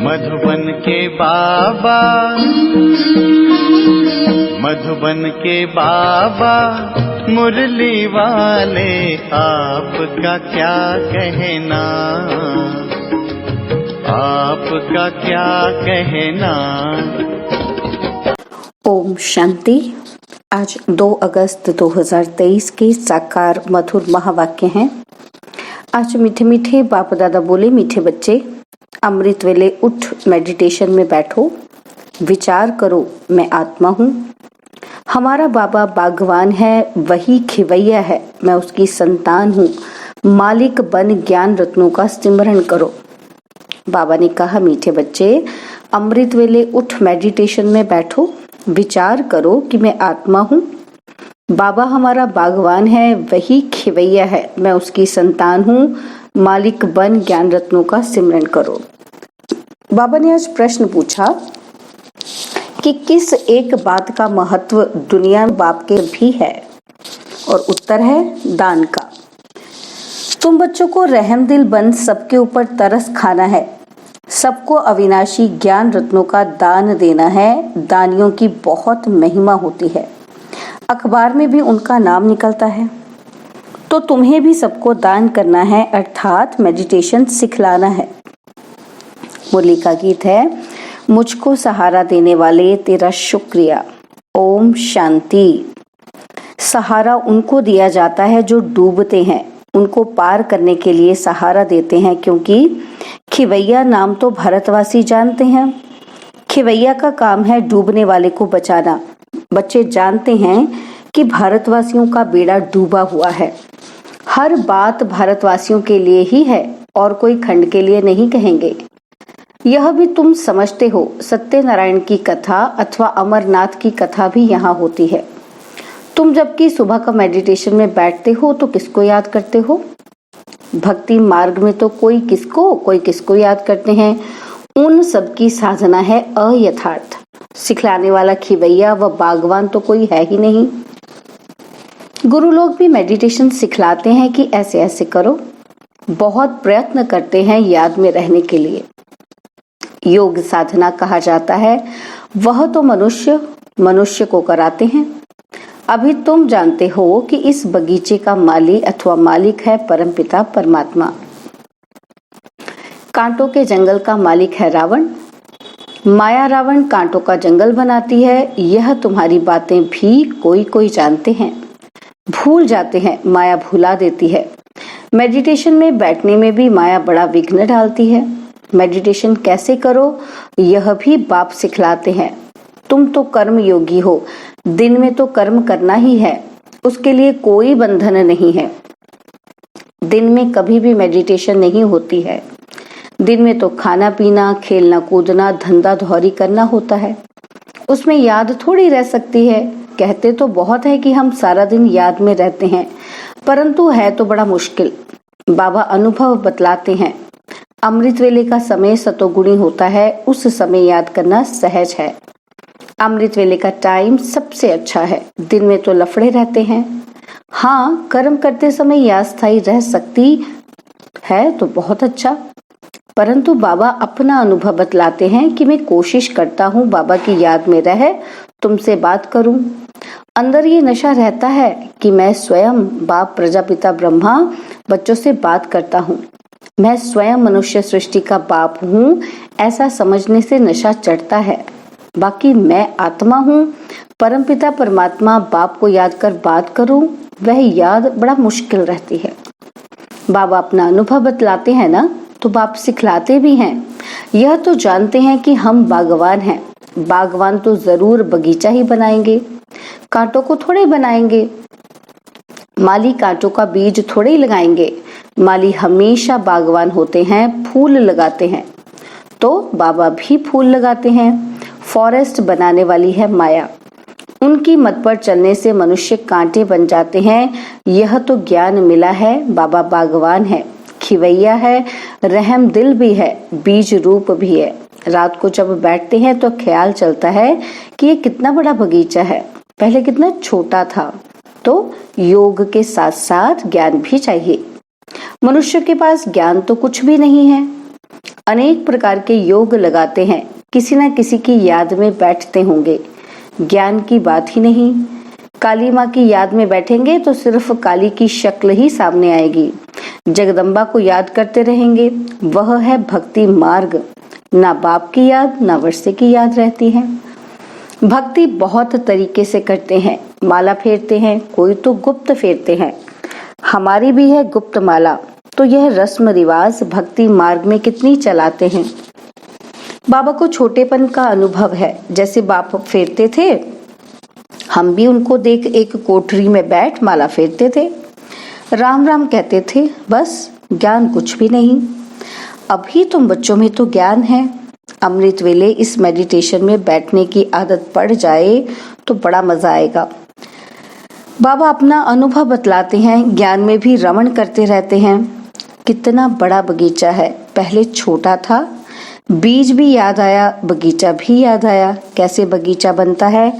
मधुबन के बाबा, मधुबन के बाबा मुरली वाले, आपका क्या कहना, आपका क्या कहना। ओम शांति। आज 2 अगस्त 2023 के साकार मधुर महावाक्य हैं। आज मीठे मीठे बाप दादा बोले, मीठे बच्चे अमृत वेले उठ मेडिटेशन में बैठो, विचार करो मैं आत्मा हूँ। हमारा बाबा बागवान है, वही खिवैया है, मैं उसकी संतान हूँ। मालिक बन ज्ञान रत्नों का सिमरन करो। बाबा ने कहा, मीठे बच्चे अमृत वेले उठ मेडिटेशन में बैठो, विचार करो कि मैं आत्मा हूँ। बाबा हमारा बागवान है, वही खिवैया है, मैं उसकी संतान हूँ। मालिक बन ज्ञान रत्नों का सिमरन करो। बाबा ने आज प्रश्न पूछा कि किस एक बात का महत्व दुनिया में बाप के भी है, और उत्तर है दान का। तुम बच्चों को रहम दिल बन सबके ऊपर तरस खाना है, सबको अविनाशी ज्ञान रत्नों का दान देना है। दानियों की बहुत महिमा होती है, अखबार में भी उनका नाम निकलता है। तो तुम्हें भी सबको दान करना है, अर्थात मेडिटेशन सिखलाना है। मुरली का गीत है, मुझको सहारा देने वाले तेरा शुक्रिया। ओम शांति। सहारा उनको दिया जाता है जो डूबते हैं, उनको पार करने के लिए सहारा देते हैं, क्योंकि खिवैया नाम तो भारतवासी जानते हैं। खिवैया का काम है डूबने वाले को बचाना। बच्चे जानते हैं कि भारतवासियों का बेड़ा डूबा हुआ है। हर बात भारतवासियों के लिए ही है और कोई खंड के लिए नहीं कहेंगे। यह भी तुम समझते हो, सत्यनारायण की कथा अथवा अमरनाथ की कथा भी यहाँ होती है। तुम जबकि सुबह का मेडिटेशन में बैठते हो तो किसको याद करते हो? भक्ति मार्ग में तो कोई किसको याद करते हैं। उन सबकी साधना है अयथार्थ। सिखलाने वाला खिवैया व बागवान तो कोई है ही नहीं। गुरु लोग भी मेडिटेशन सिखलाते हैं कि ऐसे ऐसे करो, बहुत प्रयत्न करते हैं याद में रहने के लिए। योग साधना कहा जाता है, वह तो मनुष्य को कराते हैं। अभी तुम जानते हो कि इस बगीचे का माली अथवा मालिक है परमपिता परमात्मा। कांटों के जंगल का मालिक है रावण। माया रावण कांटों का जंगल बनाती है। यह तुम्हारी बातें भी कोई जानते हैं, भूल जाते हैं, माया भुला देती है। मेडिटेशन में बैठने में भी माया बड़ा विघ्न डालती है। मेडिटेशन कैसे करो, यह भी बाप सिखलाते हैं। तुम तो कर्म योगी हो, दिन में तो कर्म करना ही है, उसके लिए कोई बंधन नहीं है। दिन में कभी भी मेडिटेशन नहीं होती है। दिन में तो खाना पीना, खेलना कूदना, धंधा धौरी करना होता है। उसमें याद थोड़ी रह सकती है। कहते तो बहुत है कि हम सारा दिन याद में रहते हैं, परंतु है तो बड़ा मुश्किल। बाबा अनुभव बतलाते हैं, अमृत वेले का समय सतोगुणी होता है, उस समय याद करना सहज है। अमृत वेले का टाइम सबसे अच्छा है। दिन में तो लफड़े रहते हैं। हाँ, कर्म करते समय याद स्थायी रह सकती है तो बहुत अच्छा, परंतु बाबा अपना अनुभव बतलाते हैं कि मैं कोशिश करता हूँ बाबा की याद में रह तुमसे बात करूं। अंदर ये नशा रहता है कि मैं स्वयं बाप प्रजापिता ब्रह्मा बच्चों से बात करता हूँ, मैं स्वयं मनुष्य सृष्टि का बाप हूँ, ऐसा समझने से नशा चढ़ता है। बाकी मैं आत्मा हूँ, परमपिता परमात्मा बाप को याद कर बात करूं, वह याद बड़ा मुश्किल रहती है। बाबा अपना अनुभव बतलाते हैं ना, तो बाप सिखलाते भी हैं। यह तो जानते हैं कि हम बागवान हैं। बागवान तो जरूर बगीचा ही बनाएंगे, कांटों को थोड़े बनाएंगे। माली कांटों का बीज थोड़े ही लगाएंगे। माली हमेशा बागवान होते हैं, फूल लगाते हैं। तो बाबा भी फूल लगाते हैं। फॉरेस्ट बनाने वाली है माया। उनकी मत पर चलने से मनुष्य कांटे बन जाते हैं। यह तो ज्ञान मिला है। बाबा बागवान है, खिवैया है, रहम दिल भी है, बीज रूप भी है। रात को जब बैठते हैं तो ख्याल चलता है कि ये कितना बड़ा बगीचा है, पहले कितना छोटा था। तो योग के साथ साथ ज्ञान भी चाहिए। मनुष्य के पास ज्ञान तो कुछ भी नहीं है। अनेक प्रकार के योग लगाते हैं, किसी न किसी की याद में बैठते होंगे। ज्ञान की बात ही नहीं। काली माँ की याद में बैठेंगे तो सिर्फ काली की शक्ल ही सामने आएगी। जगदम्बा को याद करते रहेंगे, वह है भक्ति मार्ग। ना बाप की याद ना वर्षे की याद रहती है। भक्ति बहुत तरीके से करते हैं। माला फेरते हैं, कोई तो गुप्त फेरते हैं। हमारी भी है गुप्त माला। तो यह रस्म रिवाज भक्ति मार्ग में कितनी चलाते हैं। बाबा को छोटेपन का अनुभव है। जैसे बाप फेरते थे, हम भी उनको देख एक कोठरी में बैठ माला फेरते थे, राम राम कहते थे, बस ज्ञान कुछ भी नहीं। अभी तुम बच्चों में तो ज्ञान है। अमृत वेले इस मेडिटेशन में बैठने की आदत पड़ जाए तो बड़ा मजा आएगा। बाबा अपना अनुभव बतलाते हैं, ज्ञान में भी रमण करते रहते हैं। कितना बड़ा बगीचा है, पहले छोटा था, बीज भी याद आया, बगीचा भी याद आया। कैसे बगीचा बनता है,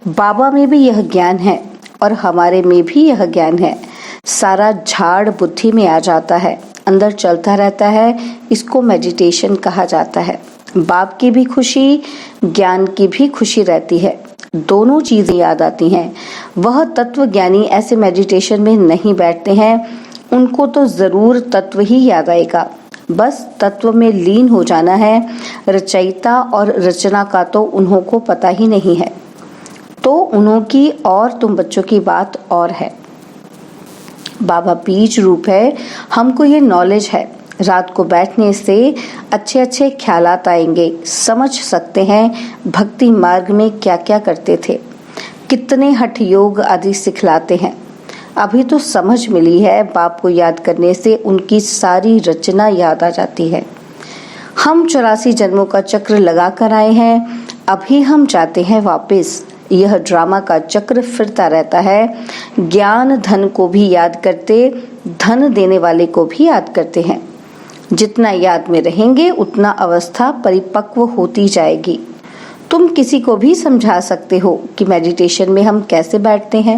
बाबा में भी यह ज्ञान है और हमारे में भी यह ज्ञान है। सारा झाड़ बुद्धि में आ जाता है, अंदर चलता रहता है। इसको मेडिटेशन कहा जाता है। बाप की भी खुशी, ज्ञान की भी खुशी रहती है। दोनों चीजें याद आती हैं। वह तत्व ज्ञानी ऐसे मेडिटेशन में नहीं बैठते हैं, उनको तो जरूर तत्व ही याद आएगा। बस तत्व में लीन हो जाना है। रचयिता और रचना का तो उन्हों को पता ही नहीं है। तो उन्हों की और तुम बच्चों की बात और है। बाबा बीज रूप है, हमको ये नॉलेज है। रात को बैठने से अच्छे अच्छे ख्यालात आएंगे, समझ सकते हैं भक्ति मार्ग में क्या क्या करते थे, कितने हठ योग आदि सिखलाते हैं। अभी तो समझ मिली है, बाप को याद करने से उनकी सारी रचना याद आ जाती है। हम 84 जन्मों का चक्र लगा कर आए हैं, अभी हम जाते हैं वापस। यह ड्रामा का चक्र फिरता रहता है। ज्ञान धन को भी याद करते, धन देने वाले को भी याद करते हैं। जितना याद में रहेंगे उतना अवस्था परिपक्व होती जाएगी। तुम किसी को भी समझा सकते हो कि मेडिटेशन में हम कैसे बैठते हैं।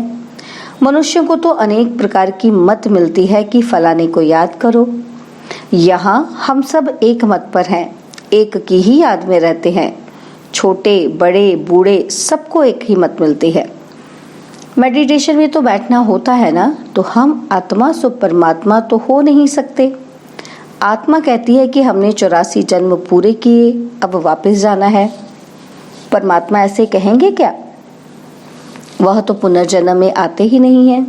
मनुष्यों को तो अनेक प्रकार की मत मिलती है कि फलाने को याद करो। यहाँ हम सब एक मत पर हैं, एक की ही याद में रहते हैं। छोटे बड़े बूढ़े सबको एक ही मत मिलती है। मेडिटेशन में तो बैठना होता है ना, तो हम आत्मा सो परमात्मा तो हो नहीं सकते। आत्मा कहती है कि हमने 84 जन्म पूरे किए, अब वापस जाना है। परमात्मा ऐसे कहेंगे क्या? वह तो पुनर्जन्म में आते ही नहीं है।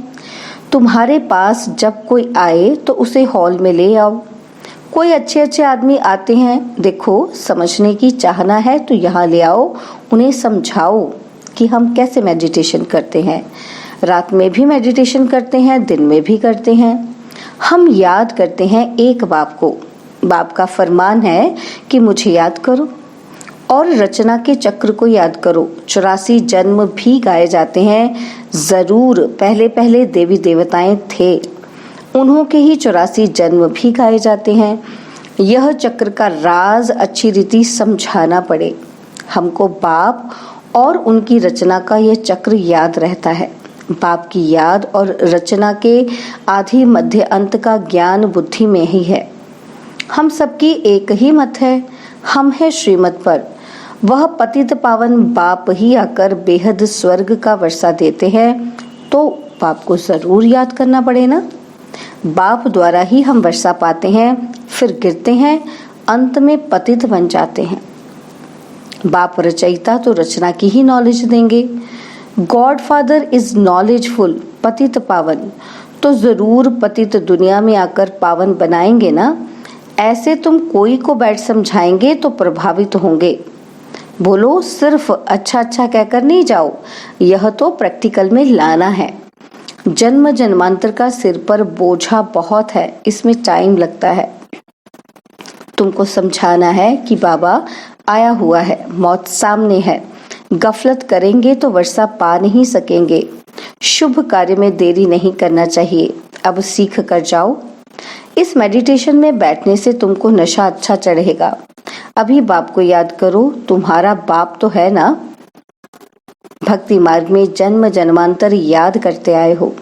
तुम्हारे पास जब कोई आए तो उसे हॉल में ले आओ। कोई अच्छे अच्छे आदमी आते हैं, देखो समझने की चाहना है तो यहाँ ले आओ, उन्हें समझाओ कि हम कैसे मेडिटेशन करते हैं। रात में भी मेडिटेशन करते हैं, दिन में भी करते हैं। हम याद करते हैं एक बाप को। बाप का फरमान है कि मुझे याद करो और रचना के चक्र को याद करो। 84 जन्म भी गाए जाते हैं। जरूर पहले पहले देवी देवताएं थे, उन्हों के ही 84 जन्म भी गाए जाते हैं। यह चक्र का राज अच्छी रीति समझाना पड़े। हमको बाप और उनकी रचना का यह चक्र याद रहता है। बाप की याद और रचना के आदि मध्य अंत का ज्ञान बुद्धि में ही है। हम सबकी एक ही मत है, हम है श्रीमत पर। वह पतित पावन बाप ही आकर बेहद स्वर्ग का वर्षा देते हैं, तो बाप को जरूर याद करना पड़े ना। बाप द्वारा ही हम वर्षा पाते हैं, फिर गिरते हैं, अंत में पतित बन जाते हैं। बाप रचयिता तो रचना की ही नॉलेज देंगे। गॉड फादर इज नॉलेजफुल, पतित पावन, तो जरूर पतित दुनिया में आकर पावन बनाएंगे ना। ऐसे तुम कोई को बैठ समझाएंगे तो प्रभावित होंगे। बोलो सिर्फ अच्छा अच्छा कहकर नहीं जाओ, यह तो प्रैक्टिकल में लाना है। जन्म जन्मांतर का सिर पर बोझा बहुत है, इसमें टाइम लगता है। तुमको समझाना है कि बाबा आया हुआ है, मौत सामने है। गफलत करेंगे तो वर्षा पा नहीं सकेंगे। शुभ कार्य में देरी नहीं करना चाहिए। अब सीख कर जाओ। इस मेडिटेशन में बैठने से तुमको नशा अच्छा चढ़ेगा। अभी बाप को याद करो, तुम्हारा बाप तो है ना। भक्ति मार्ग में जन्म जन्मांतर याद करते आए हो।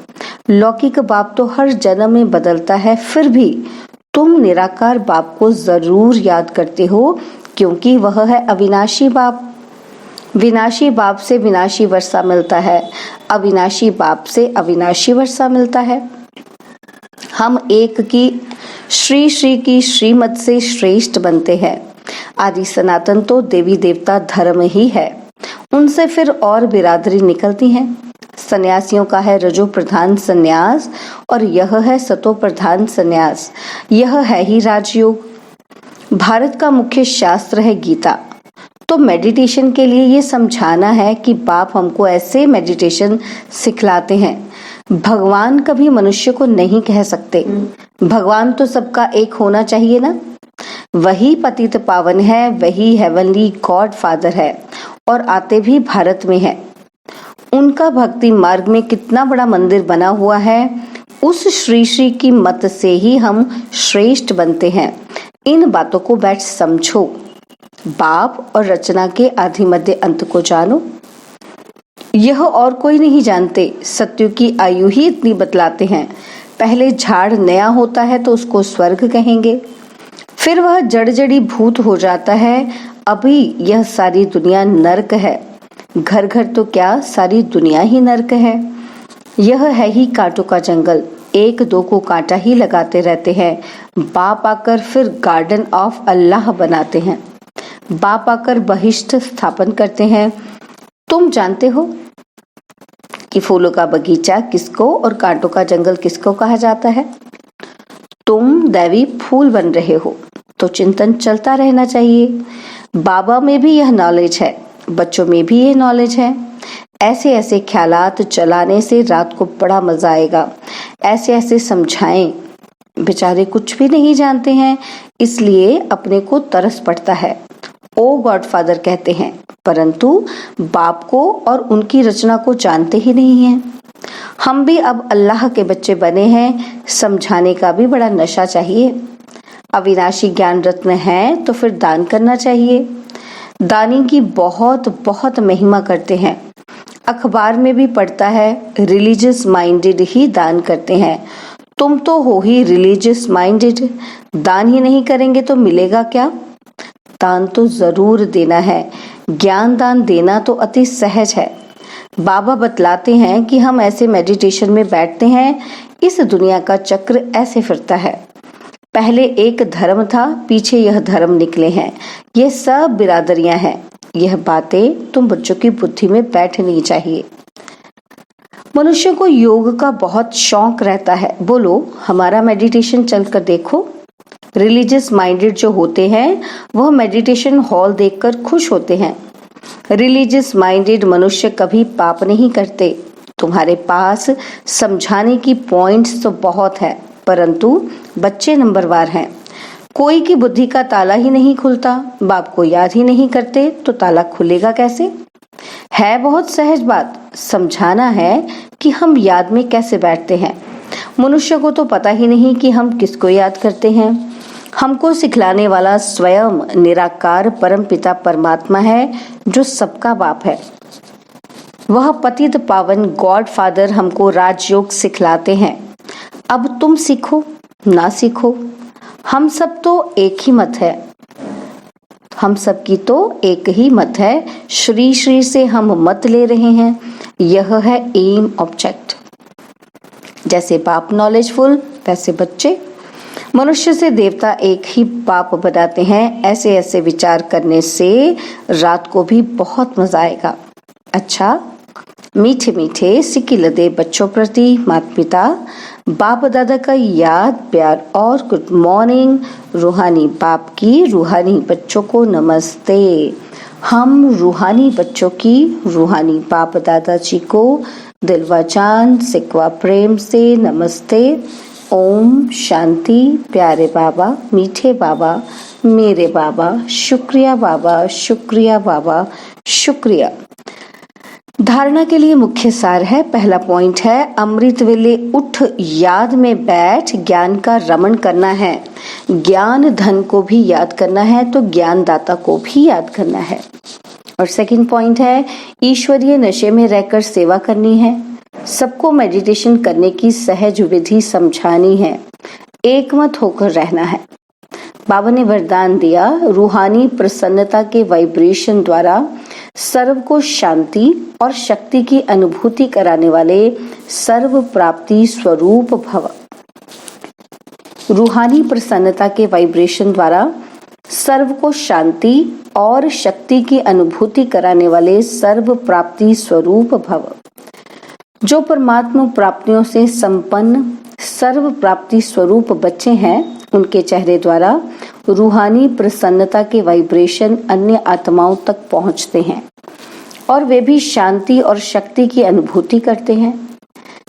लौकिक बाप तो हर जन्म में बदलता है, फिर भी तुम निराकार बाप को जरूर याद करते हो, क्योंकि वह है अविनाशी बाप। विनाशी बाप से विनाशी वर्षा मिलता है, अविनाशी बाप से अविनाशी वर्षा मिलता है। हम एक की श्री श्री की श्रीमत से श्रेष्ठ बनते हैं। आदि सनातन तो देवी देवता धर्म ही है, उनसे फिर और बिरादरी निकलती हैं। सन्यासियों का है रजो प्रधान सन्यास और यह है सतो प्रधान सन्यास। यह है ही राजयोग। भारत का मुख्य शास्त्र है गीता। तो मेडिटेशन के लिए ये समझाना है कि बाप हमको ऐसे मेडिटेशन सिखलाते हैं। भगवान कभी मनुष्य को नहीं कह सकते। भगवान तो सबका एक होना चाहिए ना। वही पतित पावन है, वही हेवनली गॉड फादर है और आते भी भारत में है। उनका भक्ति मार्ग में कितना बड़ा मंदिर बना हुआ है, उस श्री श्री की मत से ही हम श्रेष्ठ बनते हैं। इन बातों को बैठ समझो। बाप और रचना के आदि मध्य अंत को जानो। यह और कोई नहीं जानते। सत्य की आयु ही इतनी बतलाते हैं। पहले झाड़ नया होता है तो उसको स्वर्ग कहेंगे, फिर वह जड़ जड़ी भूत हो जाता है। अभी यह सारी दुनिया नर्क है। घर घर तो क्या, सारी दुनिया ही नर्क है। यह है ही कांटों का जंगल। एक दो को कांटा ही लगाते रहते हैं। बाप आकर फिर गार्डन ऑफ अल्लाह बनाते हैं। बाप आकर बहिष्ठ स्थापन करते हैं। तुम जानते हो कि फूलों का बगीचा किसको और कांटों का जंगल किसको कहा जाता है? तुम दैवी फूल बन रहे हो, तो चिंतन चलता रहना चाहिए। बाबा में भी यह नॉलेज है, बच्चों में भी यह नॉलेज है। ऐसे ऐसे ख्यालात चलाने से रात को बड़ा मजा आएगा। ऐसे ऐसे समझाएं। बेचारे कुछ भी नहीं जानते हैं, इसलिए अपने को तरस पड़ता है। ओ गॉड फादर कहते हैं, परंतु बाप को और उनकी रचना को जानते ही नहीं हैं। हम भी अब अल्लाह के बच्चे बने हैं। समझाने का भी बड़ा नशा चाहिए। अविनाशी ज्ञान रत्न है तो फिर दान करना चाहिए। दानी की बहुत बहुत महिमा करते हैं। अखबार में भी पढ़ता है, रिलीजियस माइंडेड ही दान करते हैं। तुम तो हो ही रिलीजियस माइंडेड। दान ही नहीं करेंगे तो मिलेगा क्या? दान तो जरूर देना है। ज्ञान दान देना तो अति सहज है। बाबा बतलाते हैं कि हम ऐसे मेडिटेशन में बैठते हैं, इस दुनिया का चक्र ऐसे फिरता है। पहले एक धर्म था, पीछे यह धर्म निकले हैं। ये सब बिरादरियां हैं। यह बातें तुम बच्चों की बुद्धि में बैठनी चाहिए। मनुष्य को योग का बहुत शौक रहता है। बोलो, हमारा मेडिटेशन चलकर देखो। रिलीजियस माइंडेड जो होते हैं वह मेडिटेशन हॉल देखकर खुश होते हैं। रिलीजियस माइंडेड मनुष्य कभी पाप नहीं करते। तुम्हारे पास समझाने की पॉइंट्स तो बहुत है, परंतु बच्चे नंबरवार हैं। कोई की बुद्धि का ताला ही नहीं खुलता। बाप को याद ही नहीं करते तो ताला खुलेगा कैसे? है बहुत सहज बात। समझाना है कि हम याद में कैसे बैठते हैं। मनुष्य को तो पता ही नहीं कि हम किसको याद करते हैं। हमको सिखलाने वाला स्वयं निराकार परम पिता परमात्मा है, जो सबका बाप है। वह पतित पावन गॉड फादर हमको राजयोग सिखलाते हैं। अब तुम सीखो ना सीखो, हम सब तो एक ही मत है। हम सब की तो एक ही मत है। श्री श्री से हम मत ले रहे हैं। यह है एम ऑब्जेक्ट। जैसे बाप नॉलेजफुल, वैसे बच्चे। मनुष्य से देवता एक ही बाप बनाते हैं। ऐसे ऐसे विचार करने से रात को भी बहुत मजा आएगा। अच्छा, मीठे मीठे सिकिलदे बच्चों प्रति माता पिता बाप दादा का याद प्यार और गुड मॉर्निंग। रूहानी बाप की रूहानी बच्चों को नमस्ते। हम रूहानी बच्चों की रूहानी बाप दादाजी को दिलवा जान सिकवा प्रेम से नमस्ते। ओम शांति। प्यारे बाबा, मीठे बाबा, मेरे बाबा, शुक्रिया बाबा, शुक्रिया बाबा, शुक्रिया। धारणा के लिए मुख्य सार है। पहला पॉइंट है, अमृत वेले उठ याद में बैठ ज्ञान का रमण करना है। ज्ञान धन को भी याद करना है तो ज्ञानदाता को भी याद करना है। और सेकंड पॉइंट है, ईश्वरीय नशे में रहकर सेवा करनी है। सबको मेडिटेशन करने की सहज विधि समझानी है। एकमत होकर रहना है। बाबा ने वरदान दिया, रूहानी प्रसन्नता के वाइब्रेशन द्वारा सर्व को शांति और शक्ति की अनुभूति कराने वाले सर्व प्राप्ति स्वरूप भव। रूहानी प्रसन्नता के वाइब्रेशन द्वारा सर्व को शांति और शक्ति की अनुभूति कराने वाले सर्व प्राप्ति स्वरूप भव। जो परमात्मा प्राप्तियों से संपन्न सर्व प्राप्ति स्वरूप बच्चे हैं, उनके चेहरे द्वारा रूहानी प्रसन्नता के वाइब्रेशन अन्य आत्माओं तक पहुंचते हैं और वे भी शांति और शक्ति की अनुभूति करते हैं।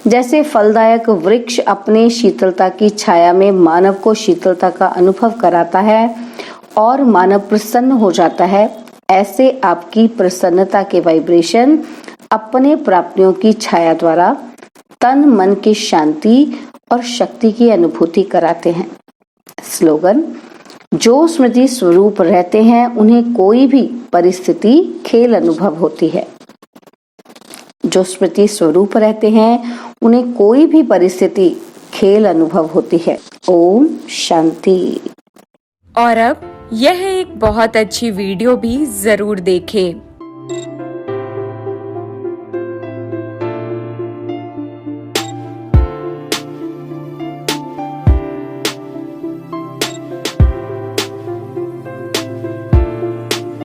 जैसे फलदायक वृक्ष अपने शीतलता की छाया में मानव को शीतलता का अनुभव कराता है और मानव प्रसन्न हो जाता है, ऐसे आपकी प्रसन्नता के वाइब्रेशन अपने प्राप्तियों की छाया द्वारा तन मन की शांति और शक्ति की अनुभूति कराते हैं। स्लोगन: जो स्मृति स्वरूप रहते हैं उन्हें कोई भी परिस्थिति खेल अनुभव होती है। जो स्मृति स्वरूप रहते हैं उन्हें कोई भी परिस्थिति खेल अनुभव होती है। ओम शांति। और अब यह एक बहुत अच्छी वीडियो भी जरूर देखें।